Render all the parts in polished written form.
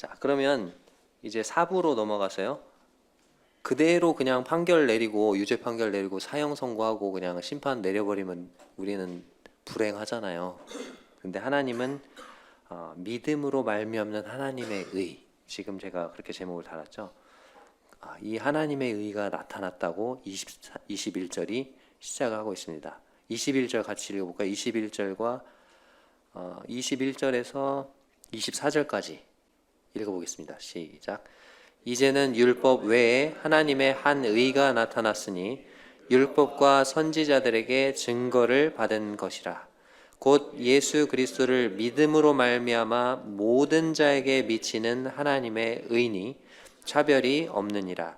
자, 그러면 이제 4부로 넘어가서요. 그대로 그냥 판결 내리고 유죄 판결 내리고 사형 선고하고 그냥 심판 내려버리면 우리는 불행하잖아요. 근데 하나님은 믿음으로 말미암는 하나님의 의, 지금 제가 그렇게 제목을 달았죠. 이 하나님의 의가 나타났다고 21절이 시작하고 있습니다. 21절 같이 읽어볼까요? 21절과 21절에서 24절까지 읽어보겠습니다. 시작. 이제는 율법 외에 하나님의 한 의가 나타났으니 율법과 선지자들에게 증거를 받은 것이라. 곧 예수 그리스도를 믿음으로 말미암아 모든 자에게 미치는 하나님의 의니 차별이 없느니라.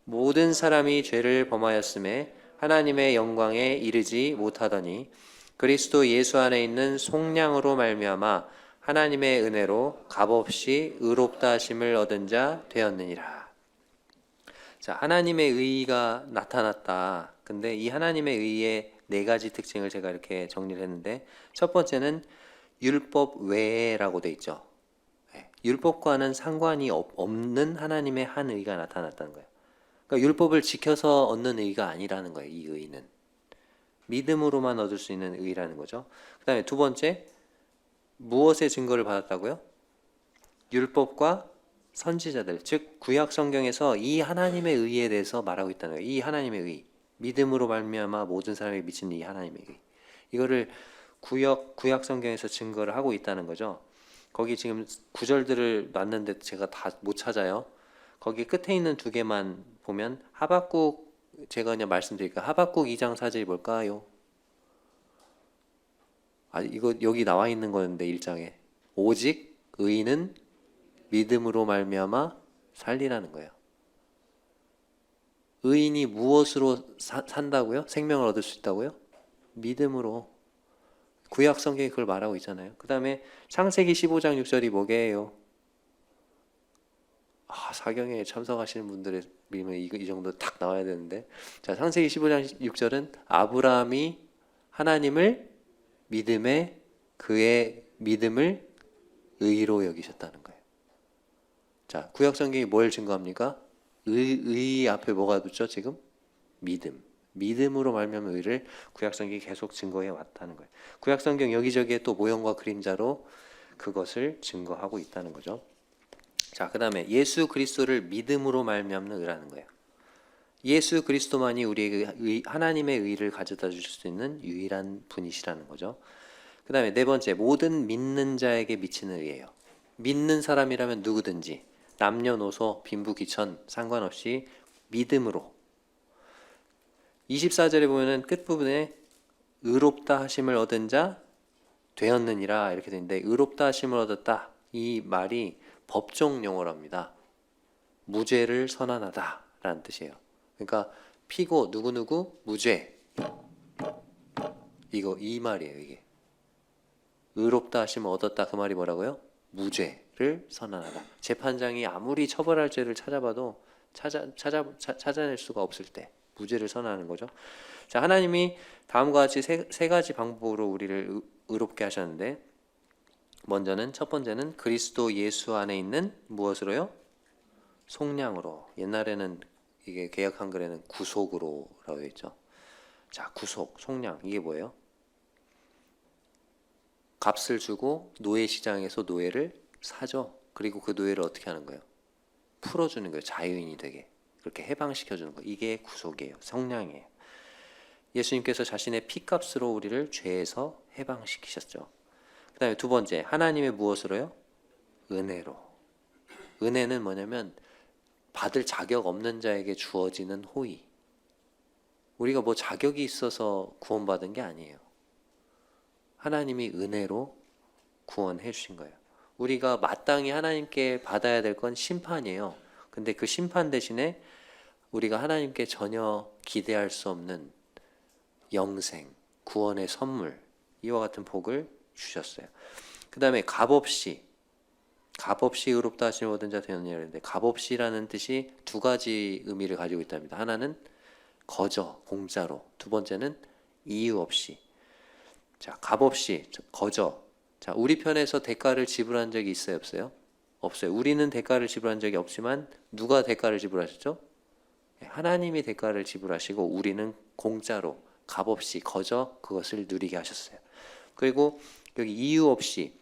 모든 사람이 죄를 범하였음에 하나님의 영광에 이르지 못하더니 그리스도 예수 안에 있는 속량으로 말미암아 하나님의 은혜로 값없이 의롭다 하심을 얻은 자 되었느니라. 자, 하나님의 의가 나타났다. 근데 이 하나님의 의의 네 가지 특징을 제가 이렇게 정리를 했는데, 첫 번째는 율법 외라고 돼 있죠. 율법과는 상관이 없는 하나님의 한 의가 나타났다는 거예요. 그러니까 율법을 지켜서 얻는 의가 아니라는 거예요. 이 의는 믿음으로만 얻을 수 있는 의라는 거죠. 그 다음에 두 번째, 무엇의 증거를 받았다고요? 율법과 선지자들, 즉 구약 성경에서 이 하나님의 의에 대해서 말하고 있다는 거예요. 이 하나님의 의, 믿음으로 말미암아 모든 사람에게 미치는 이 하나님의 의, 이거를 구약 성경에서 증거를 하고 있다는 거죠. 거기 지금 구절들을 놨는데 제가 다 못 찾아요. 거기 끝에 있는 두 개만 보면 하박국, 제가 그냥 말씀드릴게요. 하박국 2장 4절이 뭘까요? 이거 여기 나와 있는 거였는데 1장에 오직 의인은 믿음으로 말미암아 살리라는 거예요. 의인이 무엇으로 산다고요? 생명을 얻을 수 있다고요? 믿음으로. 구약 성경이 그걸 말하고 있잖아요. 그 다음에 창세기 15장 6절이 뭐게요? 사경에 참석하시는 분들의 믿음은 이 정도 딱 나와야 되는데, 자, 창세기 15장 6절은 아브라함이 하나님을 믿음에 그의 믿음을 의로 여기셨다는 거예요. 자, 구약 성경이 뭘 증거합니까? 의 앞에 뭐가 붙죠? 지금 믿음. 믿음으로 말미암은 의를 구약 성경이 계속 증거해 왔다는 거예요. 구약 성경 여기저기에 또 모형과 그림자로 그것을 증거하고 있다는 거죠. 자, 그다음에 예수 그리스도를 믿음으로 말미암는 의라는 거예요. 예수 그리스도만이 우리에게 하나님의 의를 가져다 주실 수 있는 유일한 분이시라는 거죠. 그 다음에 네 번째, 모든 믿는 자에게 미치는 의예요. 믿는 사람이라면 누구든지 남녀노소 빈부귀천 상관없이 믿음으로. 24절에 보면은 끝부분에 의롭다 하심을 얻은 자 되었느니라 이렇게 되는데, 의롭다 하심을 얻었다, 이 말이 법정 용어랍니다. 무죄를 선언하다 라는 뜻이에요. 그러니까 피고 누구누구 무죄, 이 말이에요. 이게 의롭다 하심을 얻었다, 그 말이 뭐라고요? 무죄를 선언하다. 재판장이 아무리 처벌할 죄를 찾아봐도 찾아낼 수가 없을 때 무죄를 선언하는 거죠. 자, 하나님이 다음과 같이 세 가지 방법으로 우리를 의롭게 하셨는데, 먼저는 첫 번째는 그리스도 예수 안에 있는 무엇으로요? 속량으로. 옛날에는 이게 개역 한글에는 구속으로라고 했죠. 자, 구속, 속량, 이게 뭐예요? 값을 주고 노예 시장에서 노예를 사죠. 그리고 그 노예를 어떻게 하는 거예요? 풀어주는 거예요. 자유인이 되게. 그렇게 해방시켜주는 거예요. 이게 구속이에요. 속량이에요. 예수님께서 자신의 피값으로 우리를 죄에서 해방시키셨죠. 그 다음에 두 번째, 하나님의 무엇으로요? 은혜로. 은혜는 뭐냐면 받을 자격 없는 자에게 주어지는 호의. 우리가 뭐 자격이 있어서 구원받은 게 아니에요. 하나님이 은혜로 구원해 주신 거예요. 우리가 마땅히 하나님께 받아야 될 건 심판이에요. 근데 그 심판 대신에 우리가 하나님께 전혀 기대할 수 없는 영생, 구원의 선물, 이와 같은 복을 주셨어요. 그 다음에 값없이 의롭다 하심을 얻은 자 되었느냐 했는데, 값없이라는 뜻이 두 가지 의미를 가지고 있답니다. 하나는 거저, 공짜로. 두 번째는 이유 없이. 자, 값없이, 거저. 자, 우리 편에서 대가를 지불한 적이 있어요, 없어요? 없어요. 우리는 대가를 지불한 적이 없지만 누가 대가를 지불하셨죠? 하나님이 대가를 지불하시고 우리는 공짜로 값없이 거저 그것을 누리게 하셨어요. 그리고 여기 이유 없이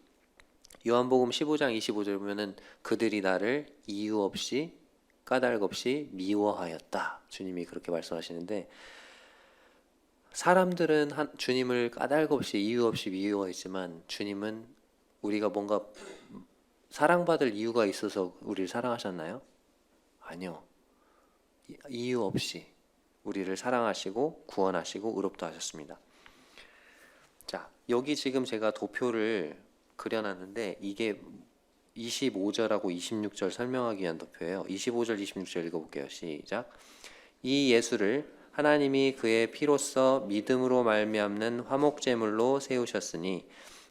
요한복음 15장 25절 보면은 그들이 나를 이유 없이 까닭 없이 미워하였다. 주님이 그렇게 말씀하시는데 사람들은 주님을 까닭 없이 이유 없이 미워했지만 주님은 우리가 뭔가 사랑받을 이유가 있어서 우리를 사랑하셨나요? 아니요. 이유 없이 우리를 사랑하시고 구원하시고 의롭다 하셨습니다. 자, 여기 지금 제가 도표를 그려놨는데 이게 25절하고 26절 설명하기 위한 도표예요. 25절, 26절 읽어볼게요. 시작. 이 예수를 하나님이 그의 피로써 믿음으로 말미암는 화목제물로 세우셨으니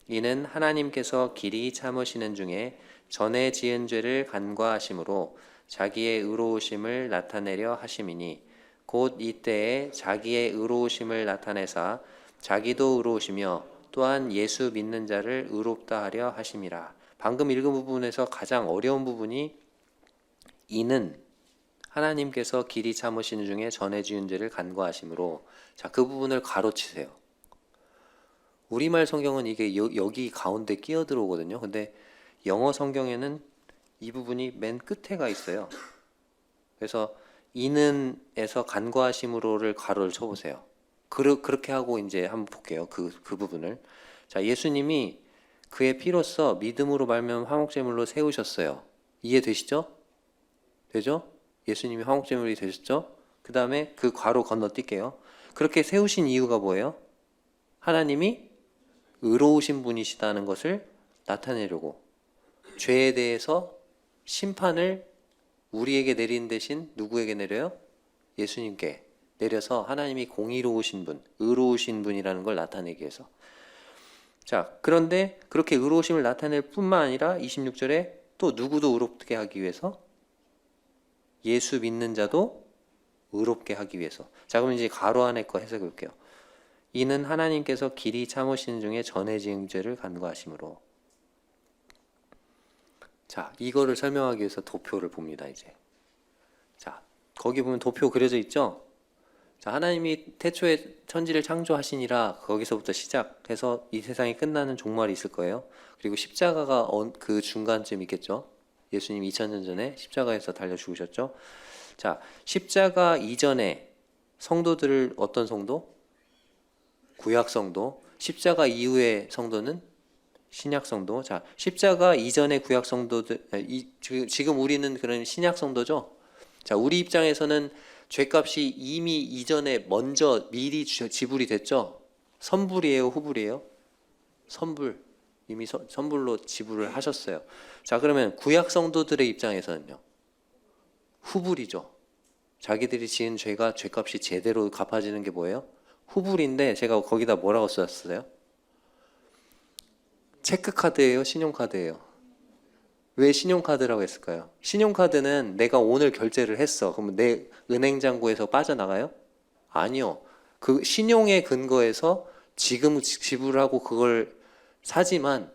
이는 하나님께서 길이 참으시는 중에 전에 지은 죄를 간과하심으로 자기의 의로우심을 나타내려 하심이니 곧 이때에 자기의 의로우심을 나타내사 자기도 의로우시며 또한 예수 믿는 자를 의롭다 하려 하심이라. 방금 읽은 부분에서 가장 어려운 부분이 이는 하나님께서 길이 참으시는 중에 전에 지은 죄를 간과하심으로, 자, 그 부분을 가로치세요. 우리말 성경은 이게 여기 가운데 끼어 들어오거든요. 근데 영어 성경에는 이 부분이 맨 끝에 가 있어요. 그래서 이는에서 간과하심으로를 가로를 쳐보세요. 그렇게 하고 이제 한번 볼게요. 그 부분을. 자, 예수님이 그의 피로써 믿음으로 말미암은 화목제물로 세우셨어요. 이해되시죠? 되죠? 예수님이 화목제물이 되셨죠? 그 다음에 그 괄호 건너뛸게요. 그렇게 세우신 이유가 뭐예요? 하나님이 의로우신 분이시다는 것을 나타내려고, 죄에 대해서 심판을 우리에게 내린 대신 누구에게 내려요? 예수님께 내려서 하나님이 공의로우신 분, 의로우신 분이라는 걸 나타내기 위해서. 자, 그런데 그렇게 의로우심을 나타낼 뿐만 아니라 26절에 또 누구도 의롭게 하기 위해서, 예수 믿는 자도 의롭게 하기 위해서. 자, 그럼 이제 가로 안에 거 해석해 볼게요. 이는 하나님께서 길이 참으시는 중에 전에 지은 죄를 간과하심으로. 자, 이거를 설명하기 위해서 도표를 봅니다. 이제 자, 거기 보면 도표 그려져 있죠? 자, 하나님이 태초에 천지를 창조하시니라, 거기서부터 시작해서 이 세상이 끝나는 종말이 있을 거예요. 그리고 십자가가 그 중간쯤 있겠죠. 예수님 2000년 전에 십자가에서 달려 죽으셨죠. 자, 십자가 이전에 성도들을 어떤 성도? 구약 성도. 십자가 이후의 성도는 신약 성도. 자, 십자가 이전의 구약 성도들, 지금 우리는 그런 신약 성도죠. 자, 우리 입장에서는 죄값이 이미 이전에 먼저 미리 지불이 됐죠. 선불이에요, 후불이에요? 선불. 이미 선불로 지불을 하셨어요. 자, 그러면 구약 성도들의 입장에서는요, 후불이죠. 자기들이 지은 죄가 죄값이 제대로 갚아지는 게 뭐예요? 후불인데, 제가 거기다 뭐라고 썼어요? 체크카드예요, 신용카드예요? 왜 신용카드라고 했을까요? 신용카드는 내가 오늘 결제를 했어. 그러면 내 은행장부에서 빠져나가요? 아니요. 그 신용의 근거에서 지금 지불하고 그걸 사지만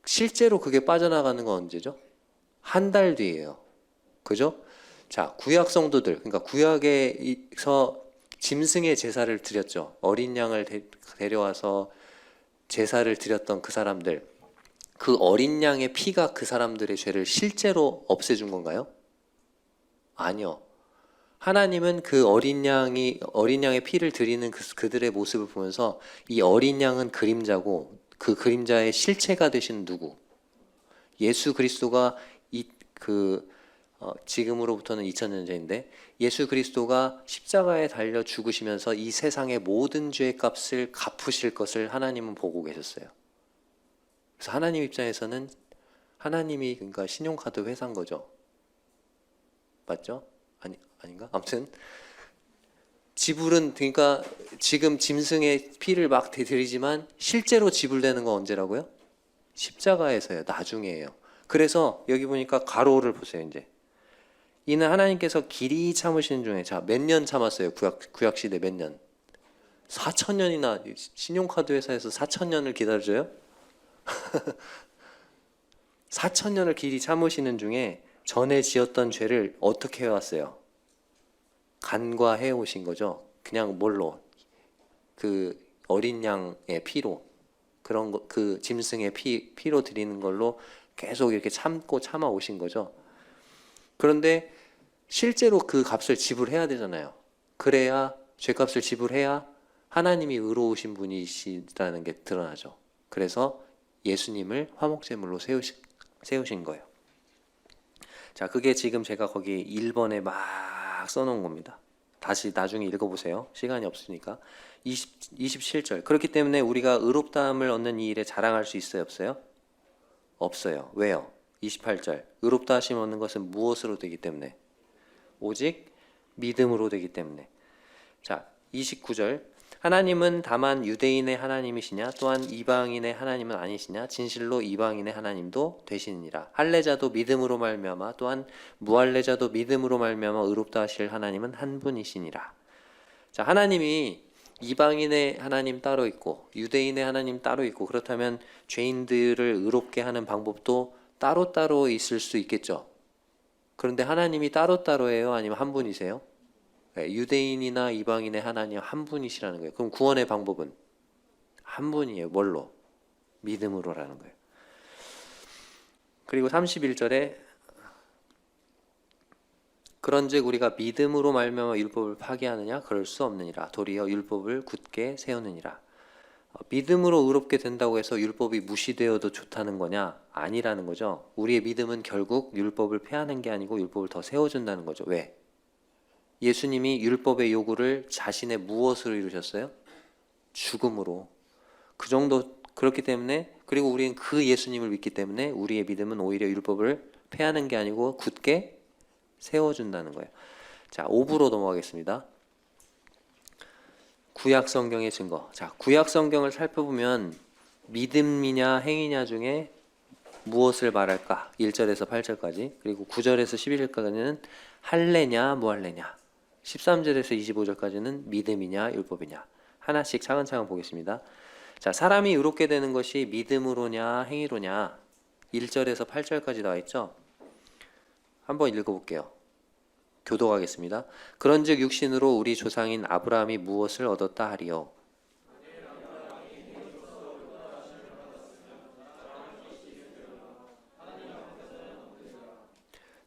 실제로 그게 빠져나가는 건 언제죠? 한 달 뒤에요. 그죠? 자, 구약 성도들, 그러니까 구약에서 짐승의 제사를 드렸죠. 어린 양을 데려와서 제사를 드렸던 그 사람들, 그 어린 양의 피가 그 사람들의 죄를 실제로 없애준 건가요? 아니요. 하나님은 그 어린 양의 피를 드리는 그들의 모습을 보면서 이 어린 양은 그림자고 그 그림자의 실체가 되신 누구? 예수 그리스도가 지금으로부터는 2000년 전인데 예수 그리스도가 십자가에 달려 죽으시면서 이 세상의 모든 죄의 값을 갚으실 것을 하나님은 보고 계셨어요. 그래서 하나님 입장에서는 하나님이 그러니까 신용카드 회사인 거죠. 맞죠? 아닌가? 아무튼 지불은, 그러니까 지금 짐승의 피를 막 드리지만 실제로 지불되는 건 언제라고요? 십자가에서요. 나중에예요. 그래서 여기 보니까 가로를 보세요. 이제 이는 하나님께서 길이 참으시는 중에, 자, 몇 년 참았어요? 구약 시대 몇 년? 4000년이나 신용카드 회사에서 4000년을 기다려줘요? 4,000년을 길이 참으시는 중에 전에 지었던 죄를 어떻게 해왔어요? 간과해 오신 거죠. 그냥 뭘로? 그 어린 양의 피로, 그런 거, 그 짐승의 피로 드리는 걸로 계속 이렇게 참고 참아 오신 거죠. 그런데 실제로 그 값을 지불해야 되잖아요. 그래야 죄값을 지불해야 하나님이 의로우신 분이시라는 게 드러나죠. 그래서 예수님을 화목제물로 세우신 거예요. 자, 그게 지금 제가 거기 1번에 막 써놓은 겁니다. 다시 나중에 읽어보세요. 시간이 없으니까. 27절. 그렇기 때문에 우리가 의롭다함을 얻는 이 일에 자랑할 수 있어요? 없어요? 없어요. 왜요? 28절. 의롭다 하심 얻는 것은 무엇으로 되기 때문에? 오직 믿음으로 되기 때문에. 자, 29절. 하나님은 다만 유대인의 하나님이시냐 또한 이방인의 하나님은 아니시냐 진실로 이방인의 하나님도 되시느니라. 할례자도 믿음으로 말미암아 또한 무할례자도 믿음으로 말미암아 의롭다 하실 하나님은 한 분이시니라. 자, 하나님이 이방인의 하나님 따로 있고 유대인의 하나님 따로 있고, 그렇다면 죄인들을 의롭게 하는 방법도 따로따로 있을 수 있겠죠. 그런데 하나님이 따로따로예요? 아니면 한 분이세요? 유대인이나 이방인의 하나님 한 분이시라는 거예요. 그럼 구원의 방법은 한 분이에요. 뭘로? 믿음으로라는 거예요. 그리고 31절에 그런즉 우리가 믿음으로 말미암아 율법을 파기하느냐? 그럴 수 없느니라. 도리어 율법을 굳게 세우느니라. 믿음으로 의롭게 된다고 해서 율법이 무시되어도 좋다는 거냐? 아니라는 거죠. 우리의 믿음은 결국 율법을 폐하는 게 아니고 율법을 더 세워준다는 거죠. 왜? 예수님이 율법의 요구를 자신의 무엇으로 이루셨어요? 죽음으로. 그 정도. 그렇기 때문에, 그리고 우리는 그 예수님을 믿기 때문에 우리의 믿음은 오히려 율법을 폐하는 게 아니고 굳게 세워준다는 거예요. 자, 5부로 넘어가겠습니다. 구약 성경의 증거. 자, 구약 성경을 살펴보면 믿음이냐 행위냐 중에 무엇을 말할까? 1절에서 8절까지, 그리고 9절에서 11절까지는 할례냐 무할례냐, 13절에서 25절까지는 믿음이냐 율법이냐, 하나씩 차근차근 보겠습니다. 자, 사람이 의롭게 되는 것이 믿음으로냐 행위로냐, 1절에서 8절까지 나와 있죠. 한번 읽어볼게요. 교독하겠습니다. 그런즉 육신으로 우리 조상인 아브라함이 무엇을 얻었다 하리요?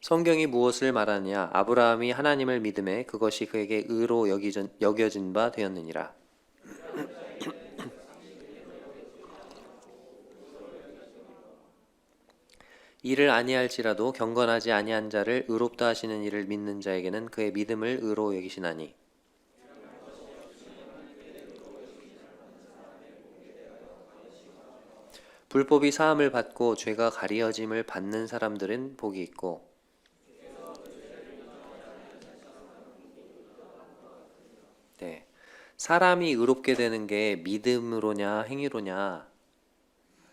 성경이 무엇을 말하느냐? 아브라함이 하나님을 믿음에 그것이 그에게 의로 여겨진 바 되었느니라. 이를 아니할지라도 경건하지 아니한 자를 의롭다 하시는 이를 믿는 자에게는 그의 믿음을 의로 여기시나니. 불법이 사함을 받고 죄가 가리어짐을 받는 사람들은 복이 있고, 네, 사람이 의롭게 되는 게 믿음으로냐 행위로냐.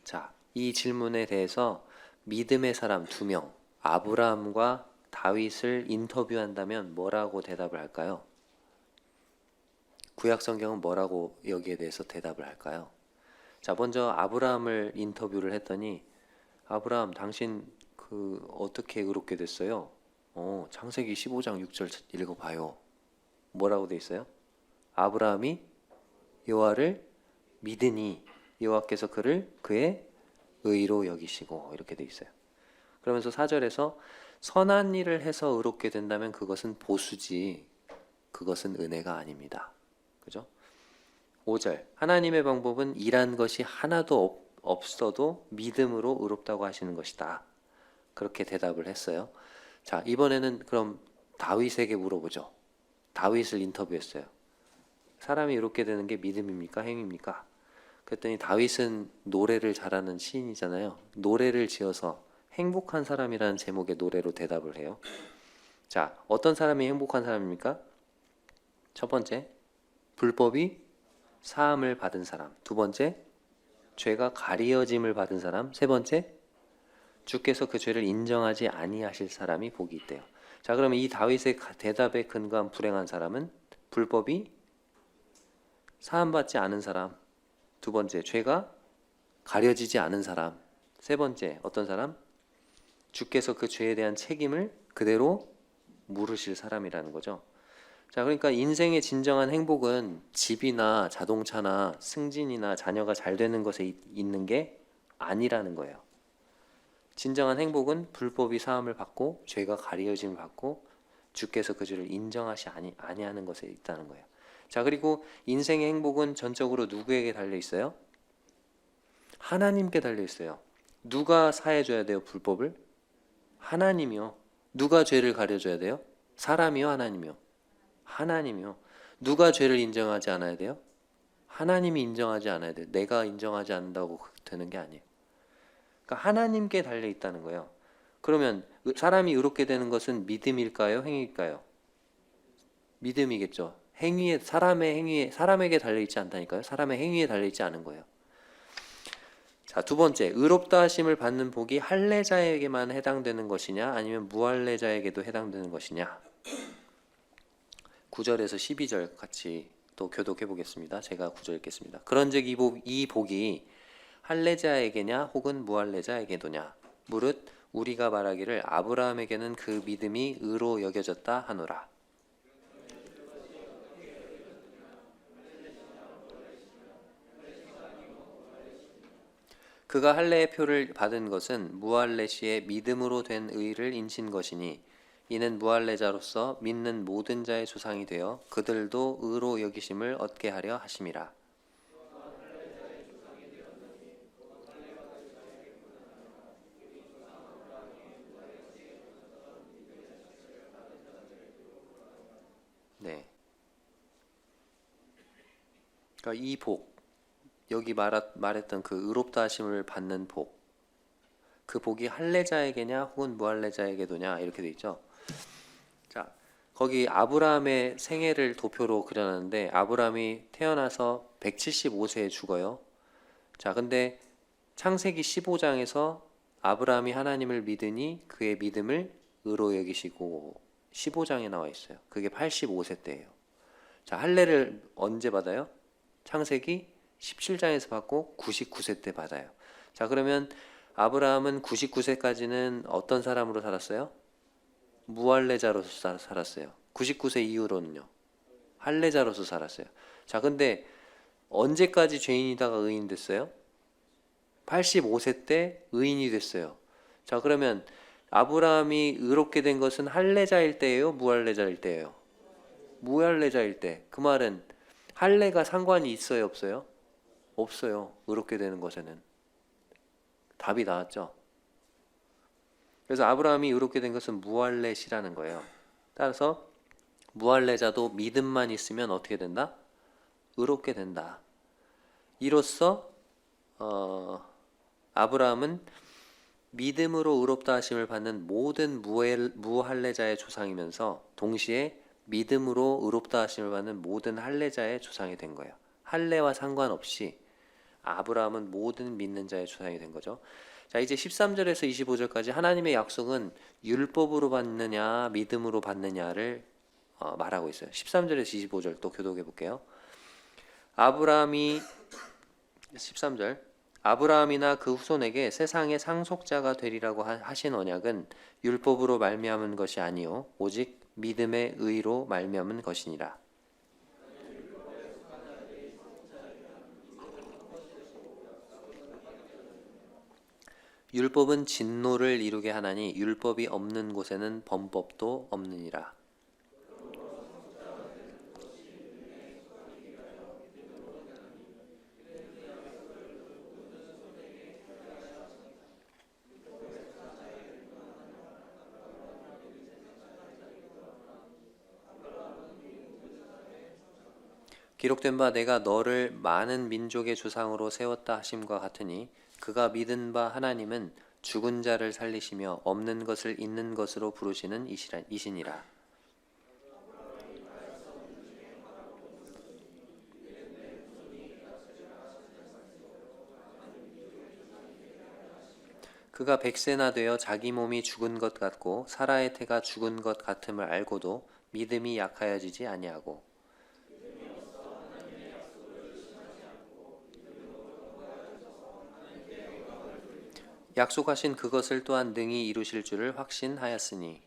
자, 이 질문에 대해서 믿음의 사람 2명, 아브라함과 다윗을 인터뷰한다면 뭐라고 대답을 할까요? 구약 성경은 뭐라고 여기에 대해서 대답을 할까요? 자, 먼저 아브라함을 인터뷰를 했더니, 아브라함 당신 어떻게 의롭게 됐어요? 창세기 15장 6절 읽어봐요. 뭐라고 돼 있어요? 아브라함이 여호와를 믿으니 여호와께서 그를 그의 의로 여기시고, 이렇게 돼 있어요. 그러면서 4절에서 선한 일을 해서 의롭게 된다면 그것은 보수지 그것은 은혜가 아닙니다. 그죠? 5절 하나님의 방법은 일한 것이 하나도 없어도 믿음으로 의롭다고 하시는 것이다. 그렇게 대답을 했어요. 자, 이번에는 그럼 다윗에게 물어보죠. 다윗을 인터뷰했어요. 사람이 의롭게 되는 게 믿음입니까 행위입니까? 그랬더니 다윗은 노래를 잘하는 시인이잖아요. 노래를 지어서 행복한 사람이라는 제목의 노래로 대답을 해요. 자, 어떤 사람이 행복한 사람입니까? 첫 번째, 불법이 사함을 받은 사람. 두 번째, 죄가 가리어짐을 받은 사람. 세 번째, 주께서 그 죄를 인정하지 아니하실 사람이 복이 있대요. 자, 그러면 이 다윗의 대답에 근거한 불행한 사람은 불법이 사함받지 않은 사람, 두 번째 죄가 가려지지 않은 사람, 세 번째 어떤 사람? 주께서 그 죄에 대한 책임을 그대로 물으실 사람이라는 거죠. 자, 그러니까 인생의 진정한 행복은 집이나 자동차나 승진이나 자녀가 잘 되는 것에 있는 게 아니라는 거예요. 진정한 행복은 불법이 사함을 받고 죄가 가려짐을 받고 주께서 그 죄를 인정하시 아니하는 것에 있다는 거예요. 자, 그리고 인생의 행복은 전적으로 누구에게 달려 있어요? 하나님께 달려 있어요. 누가 사해줘야 돼요, 불법을? 하나님이요. 누가 죄를 가려줘야 돼요? 사람이요, 하나님이요? 하나님이요. 누가 죄를 인정하지 않아야 돼요? 하나님이 인정하지 않아야 돼요. 내가 인정하지 않는다고 되는 게 아니에요. 그러니까 하나님께 달려 있다는 거예요. 그러면 사람이 의롭게 되는 것은 믿음일까요, 행위일까요? 믿음이겠죠. 사람의 행위에, 사람에게 달려 있지 않다니까요. 사람의 행위에 달려 있지 않은 거예요. 자, 두 번째, 의롭다 하심을 받는 복이 할례자에게만 해당되는 것이냐, 아니면 무할례자에게도 해당되는 것이냐. 9절에서 12절 같이 또 교독해 보겠습니다. 제가 9절 읽겠습니다. 그런즉 이 복이 할례자에게냐 혹은 무할례자에게도냐. 무릇 우리가 말하기를 아브라함에게는 그 믿음이 의로 여겨졌다 하노라. 그가 할례의 표를 받은 것은 무할례 시에 믿음으로 된 의를 인친 것이니 이는 무할례자로서 믿는 모든 자의 조상이 되어 그들도 의로 여기심을 얻게 하려 하심이라. 네. 그러니까 이 복, 여기 말했던 그 의롭다 하심을 받는 복, 그 복이 할례자에게냐 혹은 무할례자에게도냐 이렇게 돼 있죠. 자, 거기 아브라함의 생애를 도표로 그려놨는데 아브라함이 태어나서 175세에 죽어요. 자, 근데 창세기 15장에서 아브라함이 하나님을 믿으니 그의 믿음을 의로 여기시고 15장에 나와 있어요. 그게 85세 때예요. 자, 할례를 언제 받아요? 창세기 17장에서 받고 99세 때 받아요. 자, 그러면 아브라함은 99세까지는 어떤 사람으로 살았어요? 무할례자로서 살았어요. 99세 이후로는요. 할례자로서 살았어요. 자, 근데 언제까지 죄인이다가 의인 됐어요? 85세 때 의인이 됐어요. 자, 그러면 아브라함이 의롭게 된 것은 할례자일 때예요? 무할례자일 때예요? 무할례자일 때. 그 말은 할례가 상관이 있어요, 없어요? 없어요. 의롭게 되는 것에는. 답이 나왔죠. 그래서 아브라함이 의롭게 된 것은 무할례시라는 거예요. 따라서 무할례자도 믿음만 있으면 어떻게 된다? 의롭게 된다. 이로써 아브라함은 믿음으로 의롭다 하심을 받는 모든 무할례자의 조상이면서 동시에 믿음으로 의롭다 하심을 받는 모든 할례자의 조상이 된 거예요. 할례와 상관없이 아브라함은 모든 믿는 자의 조상이 된 거죠. 자, 이제 13절에서 25절까지 하나님의 약속은 율법으로 받느냐 믿음으로 받느냐를 말하고 있어요. 13절에서 25절 또 교독해 볼게요. 13절 아브라함이나 그 후손에게 세상의 상속자가 되리라고 하신 언약은 율법으로 말미암은 것이 아니요 오직 믿음의 의로 말미암은 것이니라. 율법은 진노를 이루게 하나니 율법이 없는 곳에는 범법도 없느니라. 기록된 바 내가 너를 많은 민족의 조상으로 세웠다 하심과 같으니 그가 믿은 바 하나님은 죽은 자를 살리시며 없는 것을 있는 것으로 부르시는 이시니라. 그가 100세나 되어 자기 몸이 죽은 것 같고 사라의 태가 죽은 것 같음을 알고도 믿음이 약하여지지 아니하고 약속하신 그것을 또한 능히 이루실 줄을 확신하였으니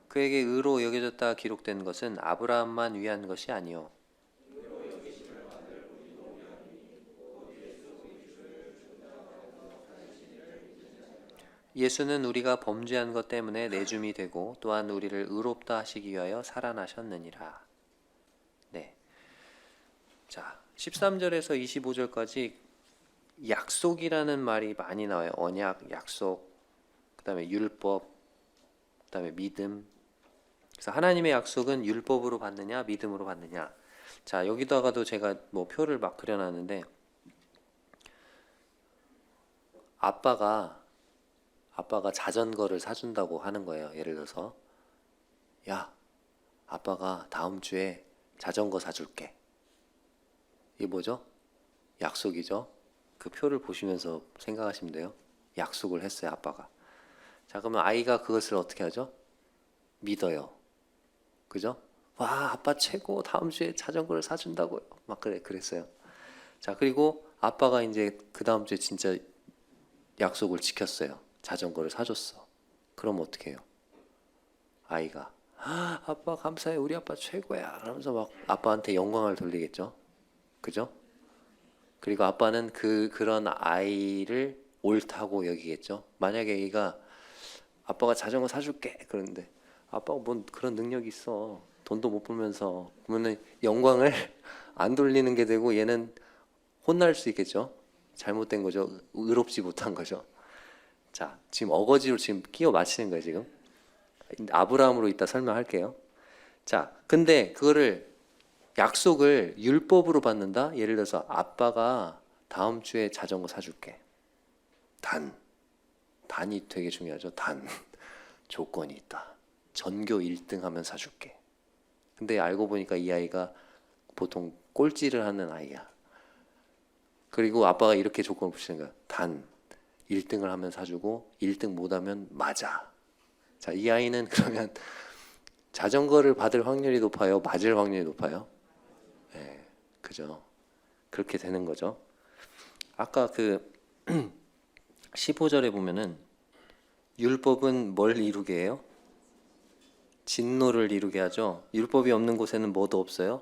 그에게 의로 여겨졌다 기록된 것은 아브라함만 위한 것이 아니요 예수는 우리가 범죄한 것 때문에 내줌이 되고 또한 우리를 의롭다 하시기 위하여 살아나셨느니라. 네. 자, 13절에서 25절까지 약속이라는 말이 많이 나와요. 언약, 약속, 그다음에 율법, 그다음에 믿음. 그래서 하나님의 약속은 율법으로 받느냐, 믿음으로 받느냐. 자, 여기다가도 제가 뭐 표를 막 그려놨는데 아빠가 자전거를 사준다고 하는 거예요. 예를 들어서 야, 아빠가 다음 주에 자전거 사줄게. 이게 뭐죠? 약속이죠. 그 표를 보시면서 생각하시면 돼요. 약속을 했어요, 아빠가. 자, 그러면 아이가 그것을 어떻게 하죠? 믿어요. 그죠? 와, 아빠 최고. 다음 주에 자전거를 사준다고요. 막 그랬어요. 자, 그리고 아빠가 이제 그 다음 주에 진짜 약속을 지켰어요. 자전거를 사줬어. 그럼 어떻게 해요? 아이가 아빠 감사해. 우리 아빠 최고야. 그러면서 막 아빠한테 영광을 돌리겠죠. 그죠? 그리고 아빠는 그런 아이를 옳다고 여기겠죠. 만약에 애가 아빠가 자전거 사줄게 그런데 아빠가 뭔 그런 능력이 있어. 돈도 못 벌면서 그러면은 영광을 안 돌리는 게 되고 얘는 혼날 수 있겠죠. 잘못된 거죠. 의롭지 못한 거죠. 자, 지금 어거지로 지금 끼워 맞히는 거예요, 지금. 아브라함으로 이따 설명할게요. 자, 근데 그거를 약속을 율법으로 받는다? 예를 들어서 아빠가 다음 주에 자전거 사줄게. 단이 되게 중요하죠. 조건이 있다. 전교 1등 하면 사줄게. 근데 알고 보니까 이 아이가 보통 꼴찌를 하는 아이야. 그리고 아빠가 이렇게 조건을 붙이는 거야. 1등을 하면 사주고 1등 못하면 맞아. 자, 이 아이는 그러면 자전거를 받을 확률이 높아요? 맞을 확률이 높아요? 네, 그죠. 그렇게 되는 거죠. 아까 그 15절에 보면은 율법은 뭘 이루게 해요? 진노를 이루게 하죠. 율법이 없는 곳에는 뭐도 없어요?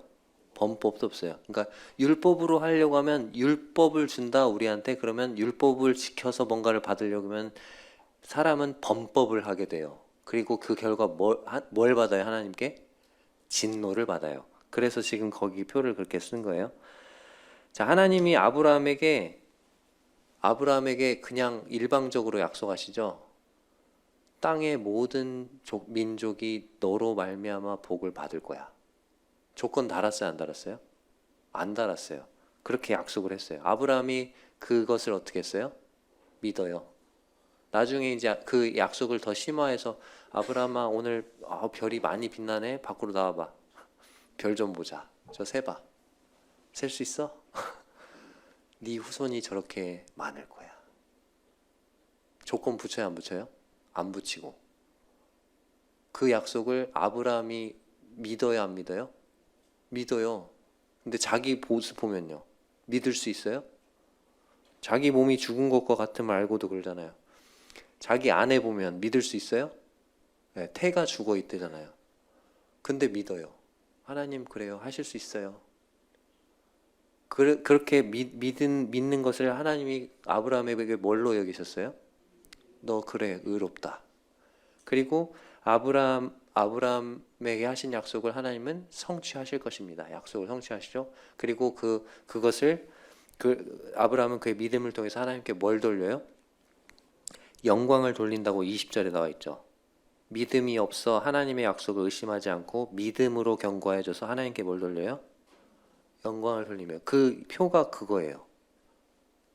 범법도 없어요. 그러니까 율법으로 하려고 하면 율법을 준다 우리한테. 그러면 율법을 지켜서 뭔가를 받으려고 하면 사람은 범법을 하게 돼요. 그리고 그 결과 뭘 받아요? 하나님께? 진노를 받아요. 그래서 지금 거기 표를 그렇게 쓴 거예요. 자, 하나님이 아브라함에게 그냥 일방적으로 약속하시죠. 땅의 모든 민족이 너로 말미암아 복을 받을 거야. 조건 달았어요, 안 달았어요? 안 달았어요. 그렇게 약속을 했어요. 아브라함이 그것을 어떻게 했어요? 믿어요. 나중에 이제 그 약속을 더 심화해서 아브라함아 오늘 별이 많이 빛나네. 밖으로 나와봐. 별 좀 보자. 저 세봐. 셀 수 있어? 네 후손이 저렇게 많을 거야. 조건 붙여요, 안 붙여요? 안 붙이고. 그 약속을 아브라함이 믿어요, 안 믿어요? 믿어요. 근데 자기 모습 보면요. 믿을 수 있어요? 자기 몸이 죽은 것과 같으면 알고도 그러잖아요. 자기 아내 보면 믿을 수 있어요? 네, 태가 죽어 있대잖아요. 근데 믿어요. 하나님 그래요. 하실 수 있어요. 그렇게 믿는 것을 하나님이 아브라함에게 뭘로 여기셨어요? 너 그래 의롭다. 그리고 아브라함에게 하신 약속을 하나님은 성취하실 것입니다. 약속을 성취하시죠. 그리고 그것을 아브라함은 그의 믿음을 통해서 하나님께 뭘 돌려요? 영광을 돌린다고 20절에 나와 있죠. 믿음이 없어 하나님의 약속을 의심하지 않고 믿음으로 견고해져서 하나님께 뭘 돌려요? 영광을 돌리며. 그 표가 그거예요.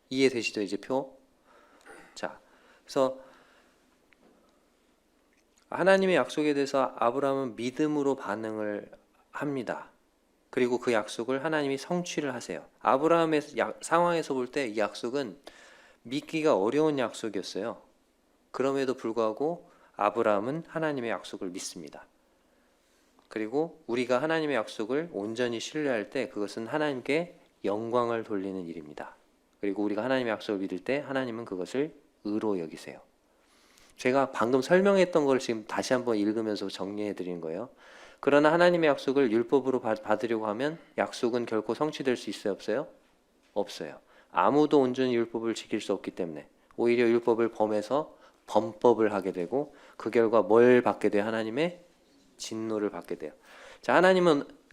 이해되시죠? 이제 표? 자, 그래서 하나님의 약속에 대해서 아브라함은 믿음으로 반응을 합니다. 그리고 그 약속을 하나님이 성취를 하세요. 아브라함의 상황에서 볼 때 이 약속은 믿기가 어려운 약속이었어요. 그럼에도 불구하고 아브라함은 하나님의 약속을 믿습니다. 그리고 우리가 하나님의 약속을 온전히 신뢰할 때 그것은 하나님께 영광을 돌리는 일입니다. 그리고 우리가 하나님의 약속을 믿을 때 하나님은 그것을 의로 여기세요. 제가 방금 설명했던 걸 지금 다시 한번 읽으면서 정리해 드리는 거예요. 그러나 하나님의 약속을 율법으로 받으려고 하면 약속은 결코 성취될 수 있어요, 없어요? 없어요. 아무도 온전히 율법을 지킬 수 없기 때문에 오히려 율법을 범해서 범법을 하게 되고 그 결과 뭘 받게 돼요? 하나님의 진노를 받게 돼요. 자,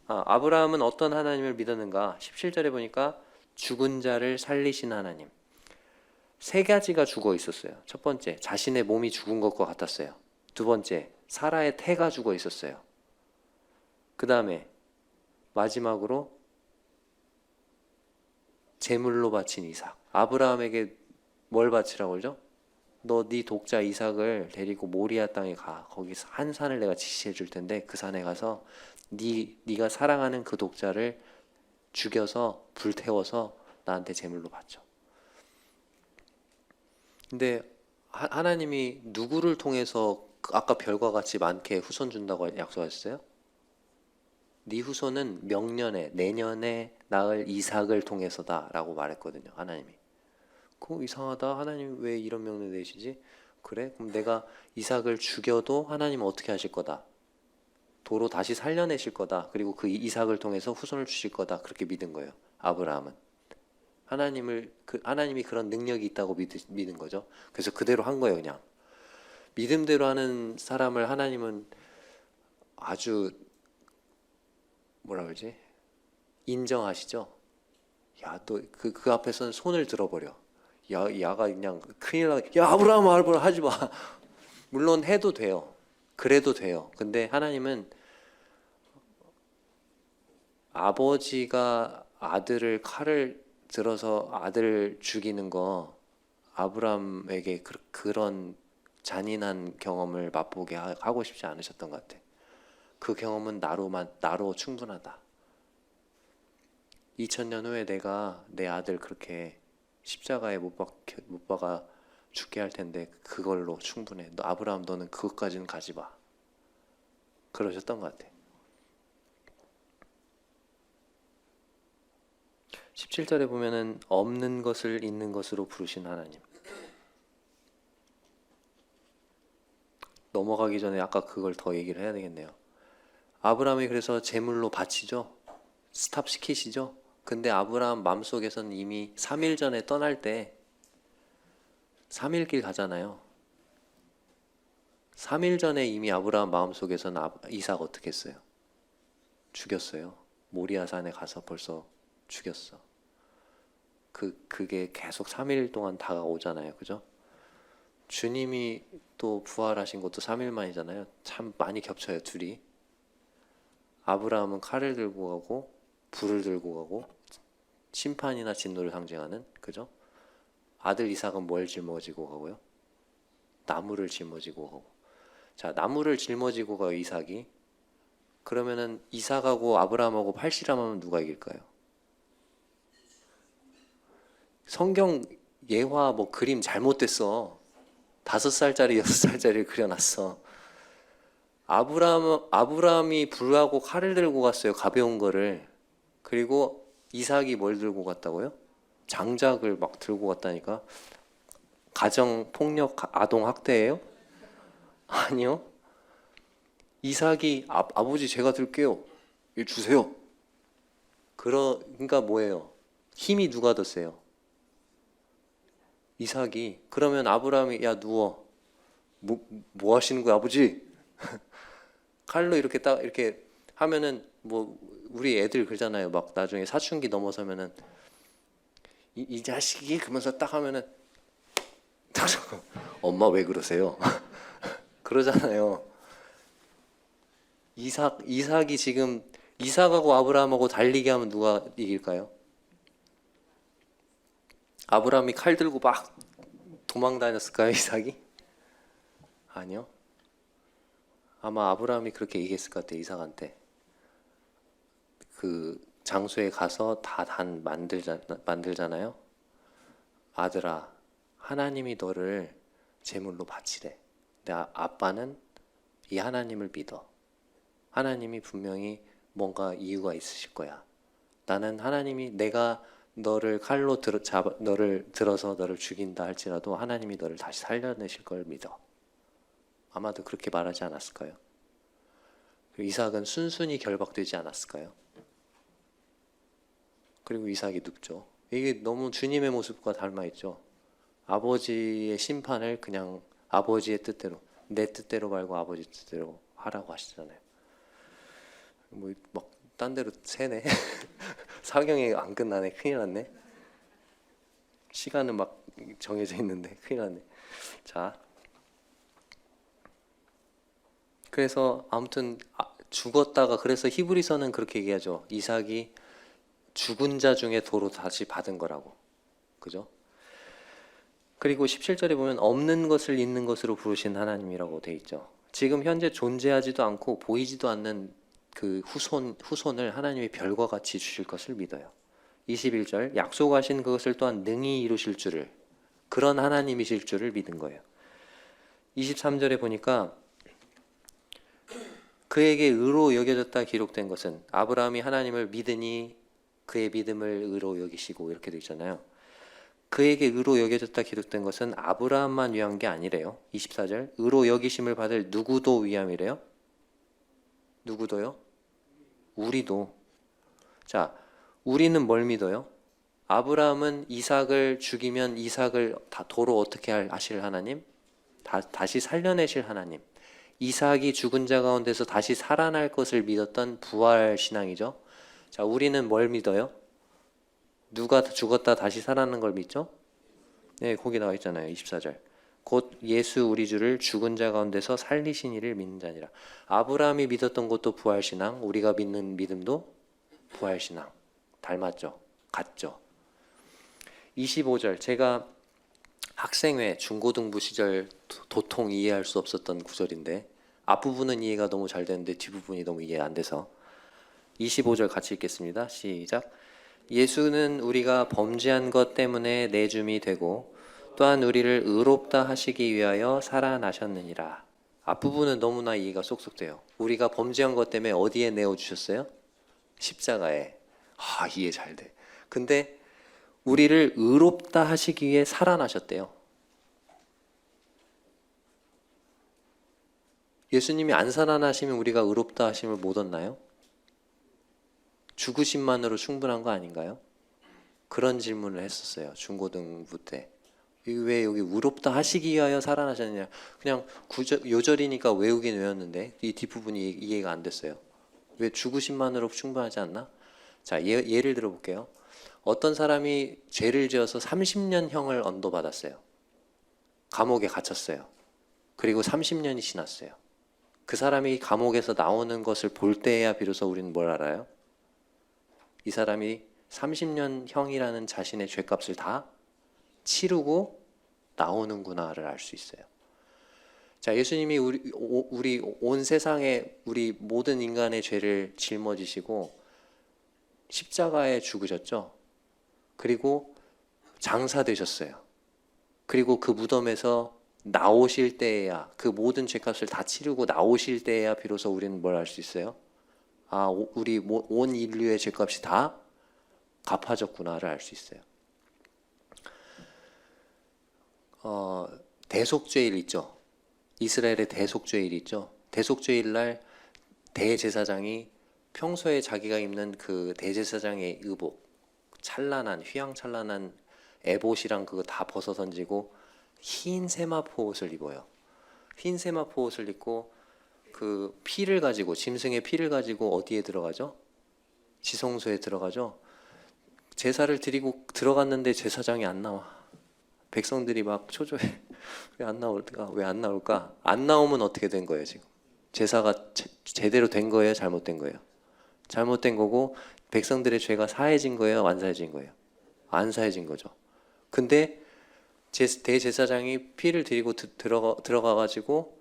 아브라함은 어떤 하나님을 믿었는가? 17절에 보니까 죽은 자를 살리신 하나님. 세 가지가 죽어 있었어요. 첫 번째, 자신의 몸이 죽은 것과 같았어요. 두 번째, 사라의 태가 죽어 있었어요. 그 다음에 마지막으로 제물로 바친 이삭. 아브라함에게 뭘 바치라고 그러죠? 너 네 독자 이삭을 데리고 모리아 땅에 가. 거기서 한 산을 내가 지시해 줄 텐데 그 산에 가서 네가 사랑하는 그 독자를 죽여서 불태워서 나한테 제물로 바쳐. 근데 하나님이 누구를 통해서 아까 별과 같이 많게 후손 준다고 약속하셨어요? 네 후손은 명년에 내년에 낳을 이삭을 통해서다라고 말했거든요. 하나님이. 그거 이상하다. 하나님 왜 이런 명령 내시지? 그래? 그럼 내가 이삭을 죽여도 하나님은 어떻게 하실 거다? 도로 다시 살려내실 거다. 그리고 그 이삭을 통해서 후손을 주실 거다. 그렇게 믿은 거예요. 아브라함은. 하나님이 그런 능력이 있다고 믿은 거죠. 그래서 그대로 한 거예요, 그냥. 믿음대로 하는 사람을 하나님은 아주 뭐라 그러지? 인정하시죠. 야, 또 그 앞에서는 손을 들어버려. 야가 그냥 큰일 나. 야, 아브라함 하지 마. 물론 해도 돼요. 그래도 돼요. 근데 하나님은 아버지가 아들을 칼을 들어서 아들을 죽이는 거 아브라함에게 그런 잔인한 경험을 맛보게 하고 싶지 않으셨던 것 같아. 그 경험은 나로 충분하다. 2000년 후에 내가 내 아들 그렇게 십자가에 못 박아 죽게 할 텐데 그걸로 충분해. 아브라함 너는 그것까지는 가지 마. 그러셨던 것 같아. 17절에 보면은 없는 것을 있는 것으로 부르신 하나님. 넘어가기 전에 아까 그걸 더 얘기를 해야 되겠네요. 아브라함이 그래서 제물로 바치죠. 스탑 시키시죠. 근데 아브라함 마음속에서는 이미 3일 전에 떠날 때 3일 길 가잖아요. 3일 전에 이미 아브라함 마음속에서는 이삭 어떻게 했어요? 죽였어요. 모리아산에 가서 벌써 죽였어. 그게 계속 3일 동안 다가오잖아요. 그죠? 주님이 또 부활하신 것도 3일 만이잖아요. 참 많이 겹쳐요, 둘이. 아브라함은 칼을 들고 가고 불을 들고 가고 심판이나 진노를 상징하는, 그죠? 아들 이삭은 뭘 짊어지고 가고요? 나무를 짊어지고 가고. 자, 나무를 짊어지고 가요, 이삭이. 그러면은 이삭하고 아브라함하고 팔씨름하면 누가 이길까요? 성경 예화 뭐 그림 잘못됐어. 5살짜리 6살짜리를 그려놨어. 아브라함이 불하고 칼을 들고 갔어요. 가벼운 거를. 그리고 이삭이 뭘 들고 갔다고요? 장작을 막 들고 갔다니까. 가정 폭력, 아동 학대예요? 아니요. 이삭이 아버지 제가 들게요. 이거 주세요. 그러니까 뭐예요? 힘이 누가 더 세요? 이삭이. 그러면 아브라함이 야 누워. 뭐 하시는 거야 아버지? 칼로 이렇게 딱 이렇게 하면은 뭐 우리 애들 그러잖아요. 막 나중에 사춘기 넘어서면은 이 자식이 그러면서 딱 하면은 딱 엄마 왜 그러세요? 그러잖아요. 이삭이 지금 이삭하고 아브라함하고 달리게 하면 누가 이길까요? 아브라함이 칼 들고 막 도망 다녔을까요, 이삭이? 아니요. 아마 아브라함이 그렇게 얘기했을 것 같아요, 이삭한테. 그 장소에 가서 다 만들잖아요. 아들아, 하나님이 너를 제물로 바치래. 근데 아빠는 이 하나님을 믿어. 하나님이 분명히 뭔가 이유가 있으실 거야. 나는 하나님이 내가 너를 칼로 너를 들어서 너를 죽인다 할지라도 하나님이 너를 다시 살려내실 걸 믿어. 아마도 그렇게 말하지 않았을까요? 이삭은 순순히 결박되지 않았을까요? 그리고 이삭이 눕죠. 이게 너무 주님의 모습과 닮아 있죠. 아버지의 심판을 그냥 아버지의 뜻대로, 내 뜻대로 말고 아버지 뜻대로 하라고 하시잖아요. 뭐 막 딴 데로 새네. 사경이 안 끝나네. 큰일 났네. 시간은 막 정해져 있는데 큰일 났네. 자, 그래서 아무튼 죽었다가, 그래서 히브리서는 그렇게 얘기하죠. 이삭이 죽은 자 중에 도로 다시 받은 거라고. 그죠? 그리고 17절에 보면 없는 것을 있는 것으로 부르신 하나님이라고 돼 있죠. 지금 현재 존재하지도 않고 보이지도 않는 그 후손을 하나님이 별과 같이 주실 것을 믿어요. 21절, 약속하신 그것을 또한 능히 이루실 줄을, 그런 하나님이실 줄을 믿은 거예요. 23절에 보니까 그에게 의로 여겨졌다 기록된 것은 아브라함이 하나님을 믿으니 그의 믿음을 의로 여기시고, 이렇게 되어 있잖아요. 그에게 의로 여겨졌다 기록된 것은 아브라함만 위한 게 아니래요. 24절, 의로 여기심을 받을 누구도 위함이래요. 누구도요? 우리도. 자, 우리는 뭘 믿어요? 아브라함은 이삭을 죽이면 이삭을 다 도로 어떻게 하실 하나님? 다시 살려내실 하나님. 이삭이 죽은 자 가운데서 다시 살아날 것을 믿었던 부활 신앙이죠. 자, 우리는 뭘 믿어요? 누가 죽었다 다시 살아나는 걸 믿죠? 네, 거기 나와 있잖아요. 24절. 곧 예수 우리 주를 죽은 자 가운데서 살리신 이를 믿는 자니라. 아브라함이 믿었던 것도 부활 신앙, 우리가 믿는 믿음도 부활 신앙. 닮았죠? 같죠? 25절. 제가 학생회 중고등부 시절 도통 이해할 수 없었던 구절인데, 앞부분은 이해가 너무 잘 되는데 뒷부분이 너무 이해 안 돼서 25절 같이 읽겠습니다. 시작. 예수는 우리가 범죄한 것 때문에 내줌이 되고 또한 우리를 의롭다 하시기 위하여 살아나셨느니라. 앞부분은 너무나 이해가 쏙쏙 돼요. 우리가 범죄한 것 때문에 어디에 내어주셨어요? 십자가에. 이해 잘 돼. 근데 우리를 의롭다 하시기 위해 살아나셨대요. 예수님이 안 살아나시면 우리가 의롭다 하심을 못 얻나요? 죽으심만으로 충분한 거 아닌가요? 그런 질문을 했었어요. 중고등부 때. 왜 여기 의롭다 하시기 위하여 살아나셨느냐. 그냥 요절이니까 외우긴 외웠는데 이 뒷부분이 이해가 안 됐어요. 왜 죽으심만으로 충분하지 않나? 자, 예를 들어볼게요. 어떤 사람이 죄를 지어서 30년 형을 언도받았어요. 감옥에 갇혔어요. 그리고 30년이 지났어요. 그 사람이 감옥에서 나오는 것을 볼 때야 비로소 우리는 뭘 알아요? 이 사람이 30년 형이라는 자신의 죄값을 다 치르고 나오는구나를 알 수 있어요. 자, 예수님이 우리 온 세상에 우리 모든 인간의 죄를 짊어지시고 십자가에 죽으셨죠. 그리고 장사되셨어요. 그리고 그 무덤에서 나오실 때에야, 그 모든 죄값을 다 치르고 나오실 때에야 비로소 우리는 뭘 알 수 있어요? 우리 온 인류의 죄값이 다 갚아졌구나를 알 수 있어요. 대속죄일 있죠. 이스라엘의 대속죄일 있죠. 대속죄일 날 대제사장이 평소에 자기가 입는 그 대제사장의 의복, 찬란한 휘황찬란한 에봇이랑 그거 다 벗어 던지고 흰 세마포 옷을 입어요. 흰 세마포 옷을 입고 그 피를 가지고, 짐승의 피를 가지고 어디에 들어가죠? 지성소에 들어가죠. 제사를 드리고 들어갔는데 제사장이 안 나와. 백성들이 막 초조해. 왜 안 나올까? 왜 안 나올까? 안 나오면 어떻게 된 거예요, 지금? 제사가 제대로 된 거예요, 잘못된 거예요? 잘못된 거고, 백성들의 죄가 사해진 거예요, 안 사해진 거예요? 안 사해진 거죠. 근데 대제사장이 피를 드리고 들어가가지고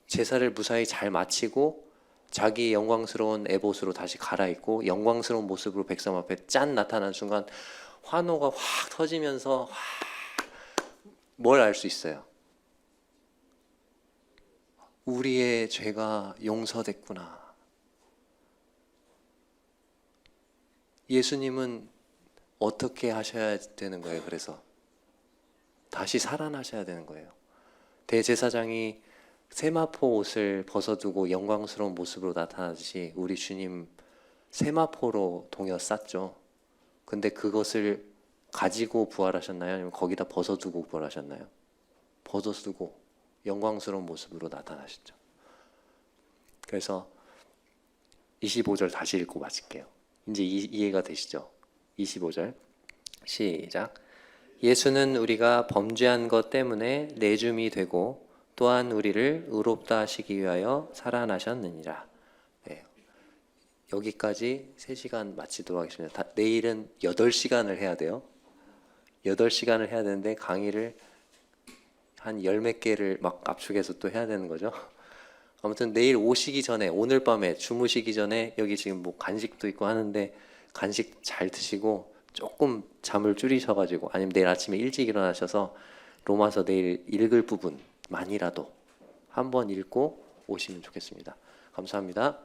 제사를 무사히 잘 마치고 자기 영광스러운 에봇으로 다시 갈아입고 영광스러운 모습으로 백성 앞에 짠 나타난 순간 환호가 확 터지면서 뭘 알 수 있어요? 우리의 죄가 용서됐구나. 예수님은 어떻게 하셔야 되는 거예요? 그래서 다시 살아나셔야 되는 거예요. 대제사장이 세마포 옷을 벗어두고 영광스러운 모습으로 나타나듯이 우리 주님 세마포로 동여 쌌죠. 근데 그것을 가지고 부활하셨나요? 아니면 거기다 벗어두고 부활하셨나요? 벗어두고 영광스러운 모습으로 나타나셨죠. 그래서 25절 다시 읽고 마칠게요. 이제 이해가 되시죠? 25절 시작. 예수는 우리가 범죄한 것 때문에 내줌이 되고 또한 우리를 의롭다 하시기 위하여 살아나셨느니라. 네. 여기까지 3시간 마치도록 하겠습니다. 내일은 8시간을 해야 돼요. 8시간을 해야 되는데 강의를 한 10몇 개를 막 압축해서 또 해야 되는 거죠. 아무튼 내일 오시기 전에, 오늘 밤에 주무시기 전에 여기 지금 뭐 간식도 있고 하는데 간식 잘 드시고 조금 잠을 줄이셔가지고, 아니면 내일 아침에 일찍 일어나셔서 로마서 내일 읽을 부분만이라도 한번 읽고 오시면 좋겠습니다. 감사합니다.